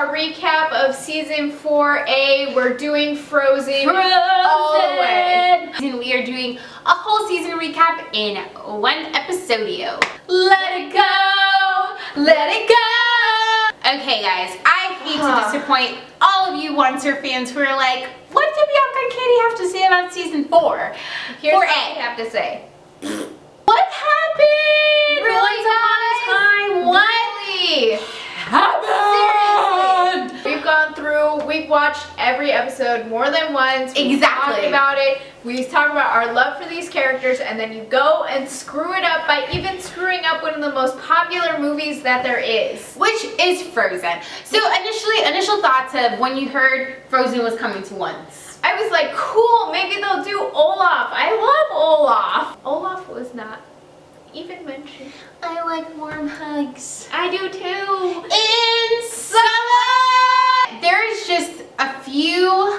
our recap of season 4A. We're doing Frozen all the way. And we are doing a whole season recap in one episodio. Let it go! Let it go! Okay guys, I hate to disappoint all of you Oncer fans who are like, what did Bianca and Katie have to say about season 4? Here's what I have to say. What happened? Really, Once upon a time, what happened? Seriously. We've gone through, we've watched every episode more than once. We've talked about it. We talk about our love for these characters, and then you go and screw it up by even screwing up one of the most popular movies that there is. Which is Frozen. So initial thoughts of when you heard Frozen was coming to Once. I was like, cool, maybe they'll do Olaf. I love Olaf. Olaf was not even mentioned. I like warm hugs. I do too. In summer! There's just a few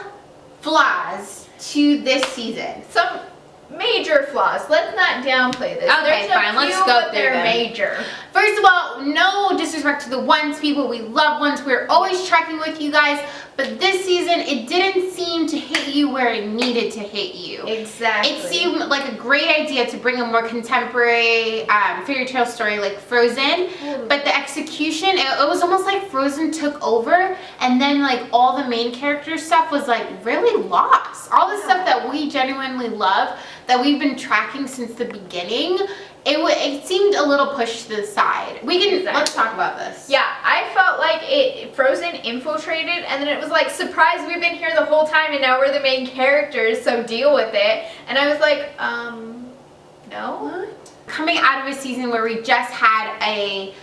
flaws to this season. Some major flaws. Let's not downplay this. Okay, fine. Let's go through them. Major. First of all, no disrespect to the Once people. We love Once. We're always tracking with you guys. But this season, it didn't seem to hit you where it needed to hit you. Exactly. It seemed like a great idea to bring a more contemporary fairy tale story like Frozen. But the execution, it was almost like Frozen took over, and then like all the main character stuff was like really lost. All the stuff that we genuinely love, that we've been tracking since the beginning, it seemed a little pushed to the side. Let's talk about this. Yeah, I felt like Frozen infiltrated, and then it was like, surprise, we've been here the whole time and now we're the main characters, so deal with it. And I was like, no? What? Coming out of a season where we just had a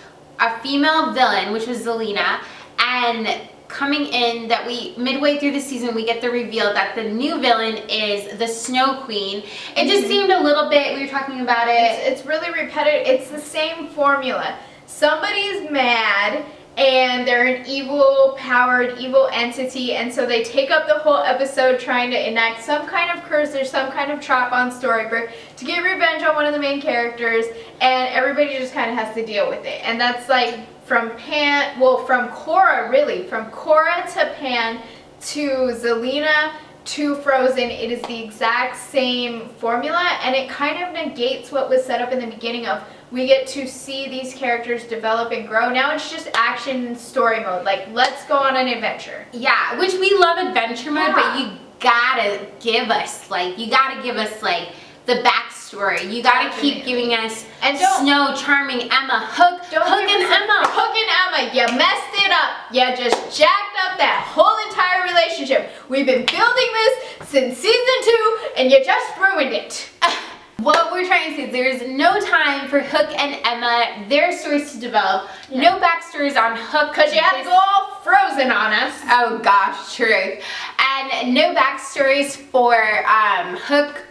female villain, which was Zelina, and coming in that midway through the season we get the reveal that the new villain is the Snow Queen. It just seemed a little bit, we were talking about it. It's really repetitive. It's the same formula. Somebody's mad and they're an evil entity, and so they take up the whole episode trying to enact some kind of curse or some kind of trap on Storybrook to get revenge on one of the main characters, and everybody just kind of has to deal with it. And that's like from Korra, really, from Korra to Pan to Zelina to Frozen, it is the exact same formula, and it kind of negates what was set up in the beginning of we get to see these characters develop and grow. Now it's just action story mode, like let's go on an adventure. Yeah, which we love adventure mode, but you gotta give us the backstory. You gotta keep giving us Snow, Charming, Emma, Hook and Emma. You messed it up. You just jacked up that whole entire relationship. We've been building this since season 2, and you just ruined it. What we're trying to say is there's no time for Hook and Emma, their stories to develop. Yeah. No backstories on Hook. Because you had to go all Frozen on us. Oh gosh, true. And no backstories for Hook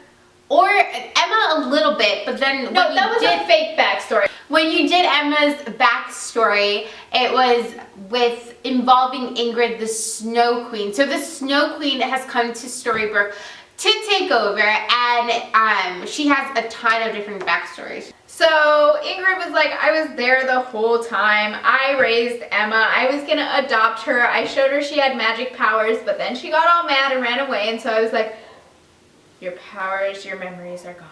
or Emma a little bit, but then no, that was a fake backstory. When you did Emma's backstory, it was involving Ingrid, the Snow Queen. So the Snow Queen has come to Storybrook to take over, and she has a ton of different backstories. So Ingrid was like, I was there the whole time. I raised Emma. I was gonna adopt her. I showed her she had magic powers, but then she got all mad and ran away, and so I was like, your powers, your memories are gone.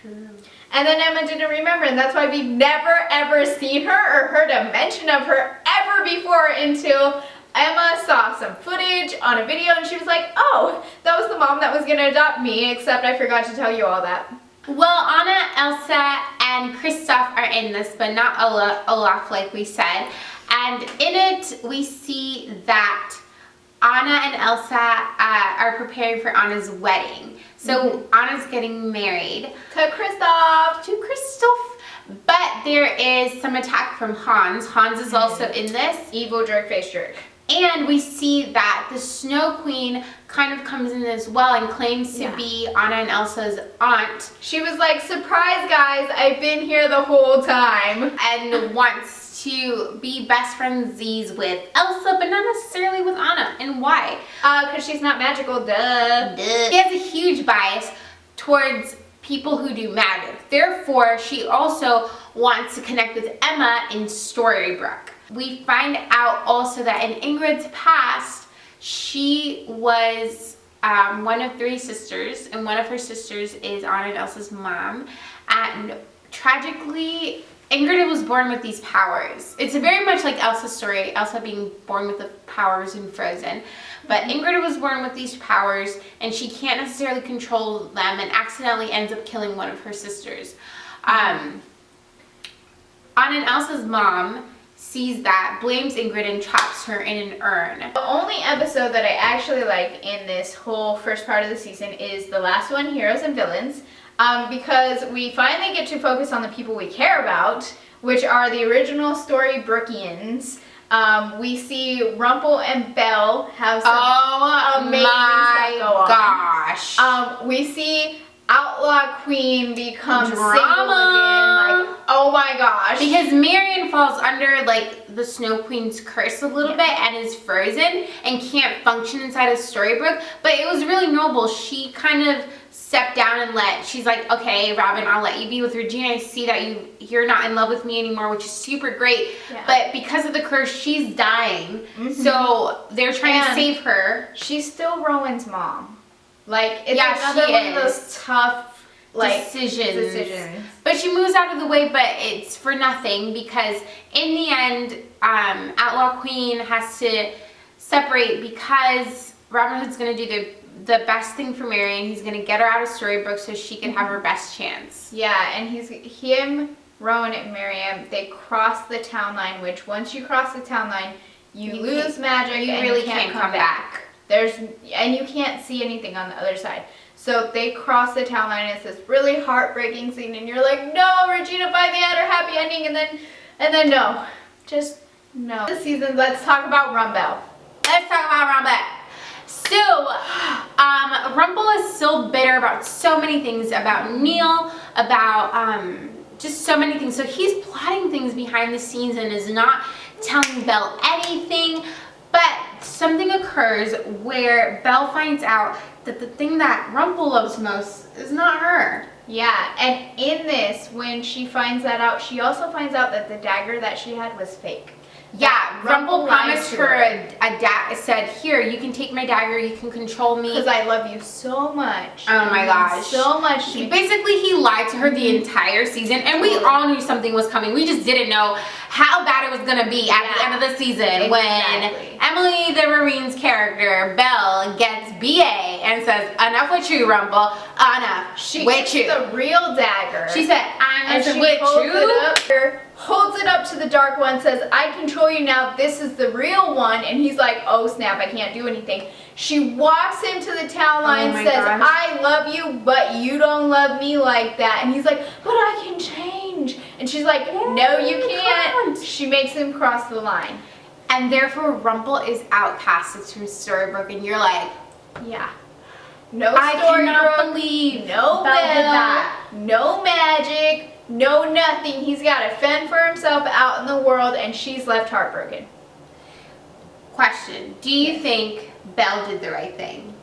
True. And then Emma didn't remember, and that's why we've never ever seen her or heard a mention of her ever before until Emma saw some footage on a video, and she was like, oh, that was the mom that was going to adopt me, except I forgot to tell you all that. Well, Anna, Elsa, and Kristoff are in this, but not Olaf like we said. And in it, we see that Anna and Elsa are preparing for Anna's wedding. So Anna's getting married. To Kristoff. But there is some attack from Hans. Hans is also in this. Evil jerk face jerk. And we see that the Snow Queen kind of comes in as well and claims to be Anna and Elsa's aunt. She was like, surprise guys, I've been here the whole time. And wants to be best friendsies with Elsa, but not necessarily with Anna. And why? Because she's not magical, duh. She has a huge bias towards people who do magic. Therefore, she also wants to connect with Emma in Storybrook. We find out also that in Ingrid's past, she was one of 3 sisters, and one of her sisters is Anna and Elsa's mom. And tragically, Ingrid was born with these powers. It's very much like Elsa's story, Elsa being born with the powers in Frozen. But Ingrid was born with these powers, and she can't necessarily control them, and accidentally ends up killing one of her sisters. Anna and Elsa's mom sees that, blames Ingrid, and traps her in an urn. The only episode that I actually like in this whole first part of the season is the last one, Heroes and Villains, because we finally get to focus on the people we care about, which are the original Storybrookians. We see Rumple and Belle have some amazing stuff go on. Gosh. We see Outlaw Queen become Drama. single again. Like, oh my gosh. Because Marion falls under like the Snow Queen's curse a little bit and is frozen and can't function inside of Storybrook. But it was really noble. She kind of stepped down and she's like, okay, Robin, I'll let you be with Regina. I see that you're not in love with me anymore, which is super great. Yeah. But because of the curse, she's dying. So they're trying to save her. She's still Rowan's mom. Like, it's another one of those tough, like, decisions. But she moves out of the way, but it's for nothing because in the end, Outlaw Queen has to separate because Robin Hood's going to do the best thing for Marion. He's going to get her out of Storybrook so she can have her best chance. Yeah, and Rowan, and Miriam, they cross the town line, which once you cross the town line, you lose magic. You really can't come back. And you can't see anything on the other side. So they cross the town line, and it's this really heartbreaking scene, and you're like, no, Regina finally had her happy ending, and then no. Just no. This season, let's talk about Rumble. So, Rumple is still bitter about so many things, about Neil, about just so many things. So he's plotting things behind the scenes and is not telling Belle anything. But something occurs where Belle finds out that the thing that Rumple loves most is not her. Yeah, and in this, when she finds that out, she also finds out that the dagger that she had was fake. Yeah, Rumple promised her a dagger, said, here, you can take my dagger, you can control me. Because I love you so much. Oh my gosh. So much. Basically, he lied to her the entire season, and we all knew something was coming. We just didn't know how bad it was going to be at the end of the season when Emily the Marine's character, Belle, gets BA and says, enough with you, Rumple, enough she with you. She gets the real dagger. She said, I'm with you. Holds it up to the dark one, says, I control you now, this is the real one, and he's like, oh snap, I can't do anything. She walks him to the town line, says, I love you, but you don't love me like that, and he's like, but I can change, and she's like, no you can't. She makes him cross the line. And therefore Rumple is outcasted from Storybrook, and you're like, yeah. No I cannot believe no Belle did that. No magic, no nothing. He's got to fend for himself out in the world, and she's left heartbroken. Question. Do you think Belle did the right thing?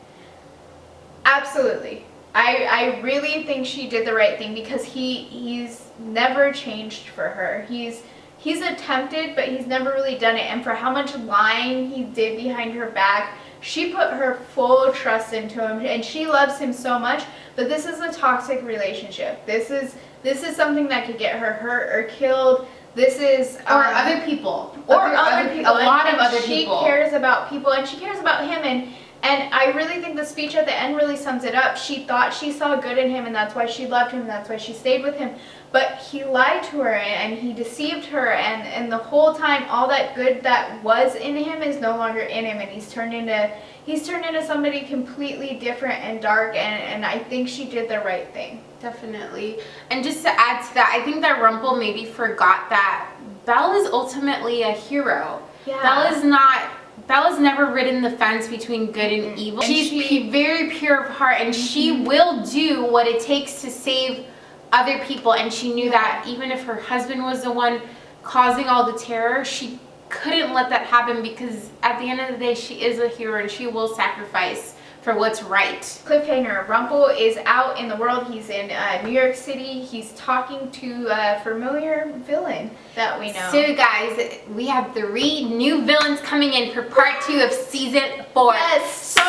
Absolutely. I really think she did the right thing because he's never changed for her. He's attempted, but he's never really done it. And for how much lying he did behind her back, she put her full trust into him, and she loves him so much. But this is a toxic relationship. This is something that could get her hurt or killed. This is or other people, or other people. A lot of other people. She cares about people, and she cares about him. And I really think the speech at the end really sums it up. She thought she saw good in him, and that's why she loved him, and that's why she stayed with him. But he lied to her, and he deceived her, and the whole time, all that good that was in him is no longer in him, and he's turned into somebody completely different and dark, and I think she did the right thing. Definitely. And just to add to that, I think that Rumple maybe forgot that Belle is ultimately a hero. Yeah. Belle has never ridden the fence between good and evil. She's very pure of heart, and she will do what it takes to save other people. And she knew that even if her husband was the one causing all the terror, she couldn't let that happen because at the end of the day, she is a hero and she will sacrifice for what's right. Cliffhanger. Rumple is out in the world. He's in New York City. He's talking to a familiar villain that we know. So guys, we have 3 new villains coming in for part 2 of season 4. Yes, so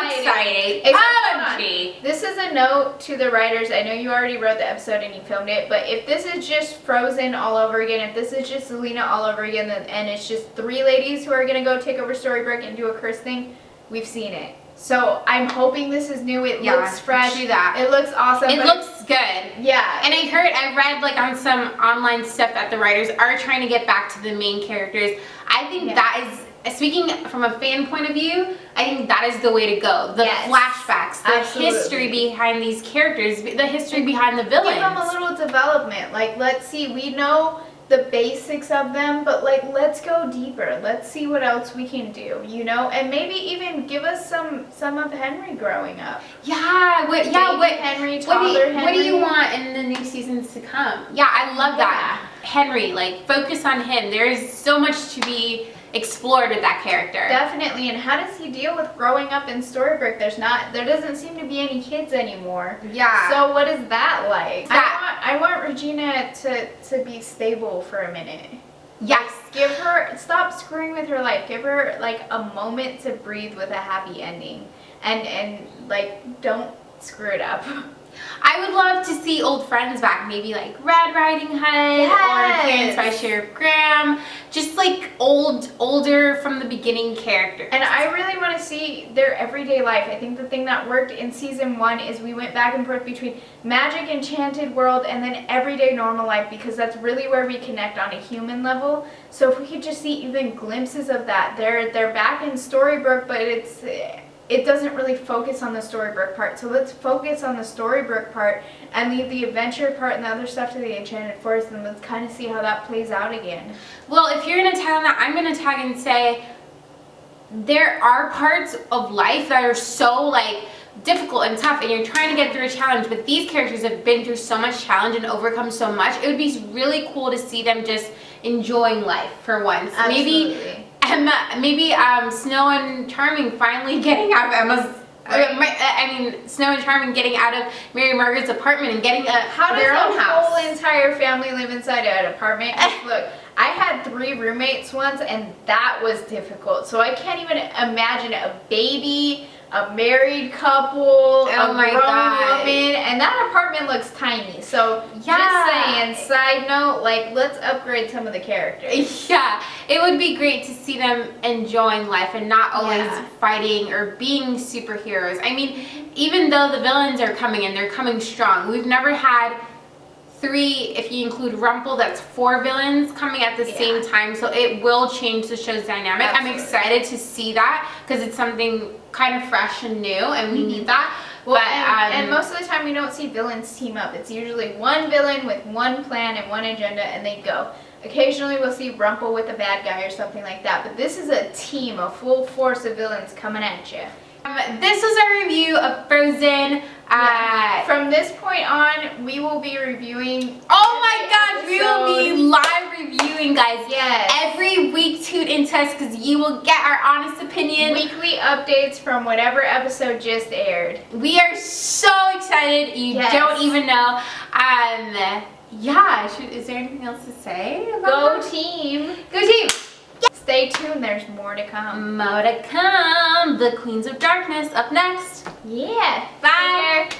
exciting. OMG. This is a note to the writers. I know you already wrote the episode and you filmed it, but if this is just Frozen all over again, if this is just Selena all over again, and it's just 3 ladies who are going to go take over Storybrook and do a curse thing, we've seen it. So I'm hoping this is new. It looks fresh. Do that. It looks awesome. It looks good. Yeah. And I read like on some online stuff that the writers are trying to get back to the main characters. I think that is, speaking from a fan point of view, I think that is the way to go. The flashbacks, the history behind these characters, the history behind the villains. Give them a little development. Like, let's see. We know the basics of them, but like, let's go deeper. Let's see what else we can do, you know, and maybe even give us some of Henry growing up. Yeah, what Henry, toddler Henry. What do you want in the new seasons to come? Yeah, I love that. Henry, like, focus on him. There is so much to be explored with that character. Definitely. And how does he deal with growing up in Storybrook? There doesn't seem to be any kids anymore. Yeah. So what is that like? I want Regina to be stable for a minute. Yes. Stop screwing with her life. Give her like a moment to breathe with a happy ending. And like, don't screw it up. I would love to see old friends back, maybe like Red Riding Hood or Parents by Sheriff Graham, just like older from the beginning characters. And I really want to see their everyday life. I think the thing that worked in season 1 is we went back and forth between magic, enchanted world, and then everyday normal life, because that's really where we connect on a human level. So if we could just see even glimpses of that. They're back in Storybrook, but it doesn't really focus on the Storybrook part. So let's focus on the Storybrook part and leave the adventure part and the other stuff to the Enchanted Forest, and let's kind of see how that plays out again. Well, if you're going to tag on that, I'm going to tag and say there are parts of life that are so like difficult and tough, and you're trying to get through a challenge, but these characters have been through so much challenge and overcome so much. It would be really cool to see them just enjoying life for once. Absolutely. Maybe Snow and Charming finally getting out of Emma's. Snow and Charming getting out of Mary Margaret's apartment and getting their own house. How does the whole entire family live inside an apartment? Look, I had 3 roommates once, and that was difficult. So I can't even imagine a baby, a married couple, a grown woman, and that apartment looks tiny. So just saying, side note, like, let's upgrade some of the characters. Yeah, it would be great to see them enjoying life and not always fighting or being superheroes. I mean, even though the villains are coming in, they're coming strong. We've never had 3, if you include Rumple, that's 4 villains coming at the same time, so it will change the show's dynamic. Absolutely. I'm excited to see that because it's something kind of fresh and new, and we need that. Well, and most of the time we don't see villains team up. It's usually one villain with one plan and one agenda, and they go. Occasionally we'll see Rumple with a bad guy or something like that, but this is a team, a full force of villains coming at you. This was our review of Frozen. From this point on, we will be reviewing. Oh my gosh, we will be live reviewing, guys. Yes. Every week, tune into us because you will get our honest opinion. Weekly updates from whatever episode just aired. We are so excited. You don't even know. Is there anything else to say about Go team. Go team. Stay tuned, there's more to come. More to come. The Queens of Darkness up next. Yeah. Bye.